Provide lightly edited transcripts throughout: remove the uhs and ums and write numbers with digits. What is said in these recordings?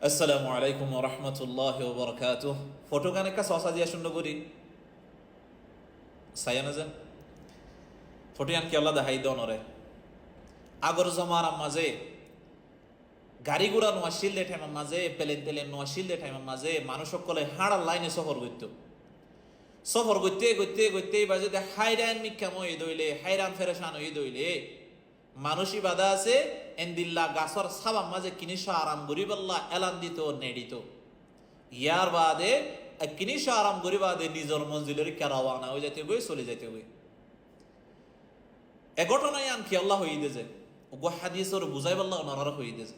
আসসালামু আলাইকুম ওয়া রাহমাতুল্লাহি ওয়া বারাকাতুহু। ফটো কানে কা সসা দিয়া শুন্য করি সায়ানা যা ফটো আন কি আল্লাহ দেখাই দনরে আগর জমার মাঝে গাড়ি ঘোড়া নোয়াশিল দে টাইম মাঝে প্লেন প্লেন নোয়াশিল দে টাইম মাঝে মানুষ সকলে হাড়ার লাইনে সফর করতে বাজে দে হাইরান মিক্কাম হয়ে দইলে হাইরান ফেরেশান হয়ে দইলে মানুষই বাধা আছে এন্দিল্লা গাছর সাবাম মাঝে কিনিস আরাম গরিবাল্লাহ এলান দিত নেডিত ইয়ার বাদে কিনিস আরাম গরিবাদে নিজর মঞ্জিলের কেরাওয়ানা হয়ে যাইতে গই চলে যাইতে গই এ ঘটনায় আনকি আল্লাহ হয়ে দিয়েছে গো হাদিসের বুঝাইবাল্লাহ ওনারা হয়ে দিয়েছে।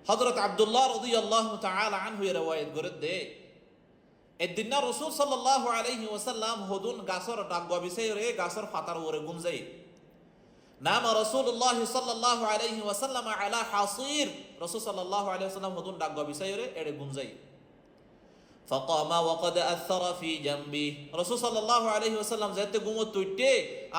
হযরত আব্দুল্লাহ রাদিয়াল্লাহু তাআলা আনহু riwayat করে দে একদিন না রাসূল সাল্লাল্লাহু আলাইহি ওয়াসাল্লাম হদুন গাছর ডাগবা বিছাই রে গাছর ফাতার ওরে গুমজাই নাম রাসূলুল্লাহ সাল্লাল্লাহু আলাইহি ওয়াসাল্লাম আলা হাসির রাসূল সাল্লাল্লাহু আলাইহি ওয়াসাল্লাম হদুন ডাগবা বিছাই রে এড়ে গুমজাই ফাকামা ওয়াকাদ আথরা ফি জামবি রাসূল সাল্লাল্লাহু আলাইহি ওয়াসাল্লাম যেতে গুমত তুইতে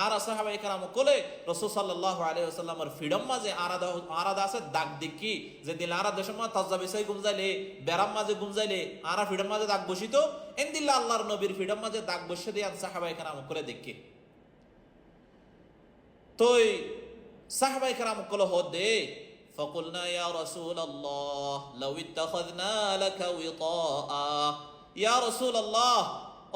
আর সাহাবায়ে কেরাম কোলে রাসূল সাল্লাল্লাহু আলাইহি ওয়াসাল্লামের ফিডম মাঝে আরাদা আছে দাগ দেখি যে দিল আরাদা সময় তাজা বিছাই গুমজাইলে বেরাম মাঝে গুমজাইলে আরা ফিডম মাঝে দাগ বসিত এন্দিল্লা আল্লাহর নবীর ফিডম মাঝে দাগ বসে দিয়ে সাহাবায়ে কেরাম কোলে দেখি তোই সাহাবায়ে কেরাম কোলে হদে فقلنا يا رسول الله لو اتخذنا لك وطاء يا رسول الله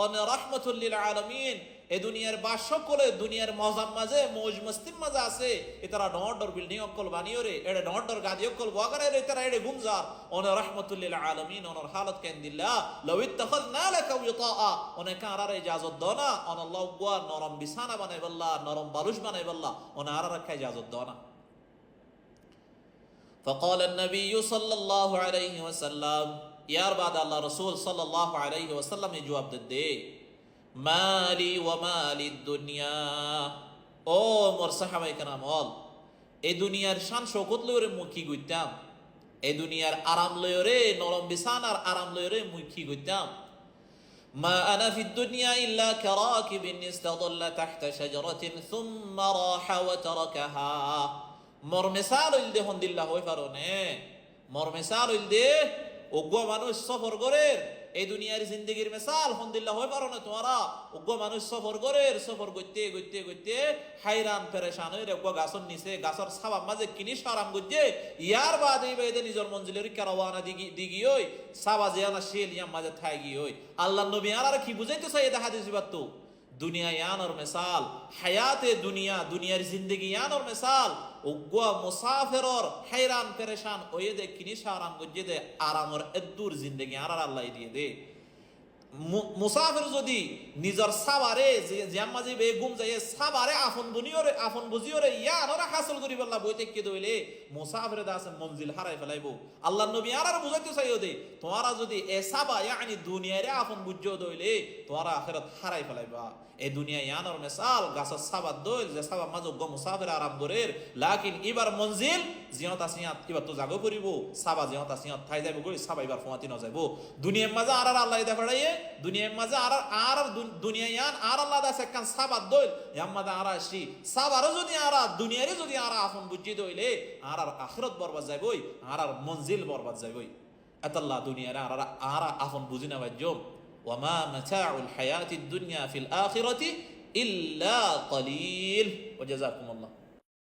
ان رحمة للعالمين এ দুনিয়ার বাসকলে দুনিয়ার মজাম মাঝে মৌজ মস্তিম মাঝে আছে এতারা ডর বিল্ডিং অকল বানিও রে এড়ে ডর গাদি অকল ওয়াগারে রে তারা এড়ে গুমজার অন রাহমাতুল লিল আলামিন অনর হালত কেন দিল্লা লাউ ইত্তাখাযনা লাকা ওয়াতাআ অনে কারারে ইজাজত দনা অন আল্লাহ ওয়া নরম বিছানা বানাইবাল্লা নরম বালুশ বানাইবাল্লা অন আরারা কা ইজাজত দনা فقال النبي صلى الله عليه وسلم ইয়ার বাদ আল্লাহ রাসূল সাল্লাল্লাহু আলাইহি ওয়াসাল্লাম জবাব দে মালি ওয়া মালিদ দুনিয়া ও মোর সাহাবায়ে কেরাম এই দুনিয়ার শান শৌকত লইরে মুখি গইতাম এই দুনিয়ার আরাম লইরে নরম বিছানার আরাম লইরে মুখি গইতাম মা আনা ফি দুনিয়া ইল্লা কারাকিবিন ইস্তাদাল্লা তাহতা শাজারাতিন সুম্মা রাহা ওয়া তারাকাহা মর মিসাল হইল দে হন্দিল্লা হই পারনে মর মিসাল হইল দে ওগো মানুষ সফর করে এই দুনিয়ার জিন্দেগির মিসাল হন্দিল্লা হই পারনে তোমরা ওগো মানুষ সফর করে সফর গইতে হায়রান পেরেশান হই রে ওগো গাছর নিচে গাছর সাবাব মাঝে কিনি আরাম গইতে ইয়ার বাদে বেদে নিজর মঞ্জিলের কারওয়ানা দিগি হই সাবা জিয়ানা শেল ইয়াম মাঝে থাইগি হই আল্লাহর নবী আর কি বুঝাইতে চাই এটা হাদিস বাতো দুনিয়া ইয়ানোর মিসাল হায়াতে দুনিয়ার জিন্দগি ইয়ানোর মিসাল উগ্গা মুসাফিরর হায়রান পেরেশান ওয়ে দে কিনিস আরাম গজ্জে দে আরামর এদ্দুর জিন্দগি আর আল্লাহ দিয়ে দে মুসাফির যদি নিজর সাবারে জাম্মাজি বে গুম যায় সাবারে আফন বুঝিওরে ইয়ানোর হাসিল করি বল্লা বইতে কি দইলে মুসাফির দাস মঞ্জিল হারাই ফেলাইবো আল্লাহ নবী আর বুঝাইতে চাইও দে তোমরা যদি এ সাবা ইয়ানি দুনিয়ারে আফন বুঝিও দইলে তোমরা আখিরাত হারাই ফেলাইবা এই দুনিয়া ইয়ানোর মিসাল গাছর সাবা দইল যে সাবা মাঝে গো মুসাফির আরাম করের লাকিন এবার মঞ্জিল জিয়ত আসিয়াত এবার তো জাগো করিব সাবা জিয়ত আসিয়াত থাই যাইব গই সাবা এবার ফমাতি ন যাইব দুনিয়ার মাঝে আর আল্লাহ দে ফড়াইয়ে দুনিয়ার মাঝে আর দুনিয়া ইয়ান আর আল্লাহ দা সেকান সাবাত দইল ইয়াম্মাদা আর আসি সাবারও যদি আর দুনিয়ারে যদি আর আফন বুঝি দইলে আর আখিরাত বরবাদ যাইবই আর মঞ্জিল বরবাদ যাইবই আতাল্লাহ দুনিয়ারে আর আফন বুঝি না ভাইজম ওয়ামা মাতাউল হায়াতিদ দুনিয়া ফিল আখিরাতি ইল্লা কলিল ওয়া জাযাকুমুল্লাহ।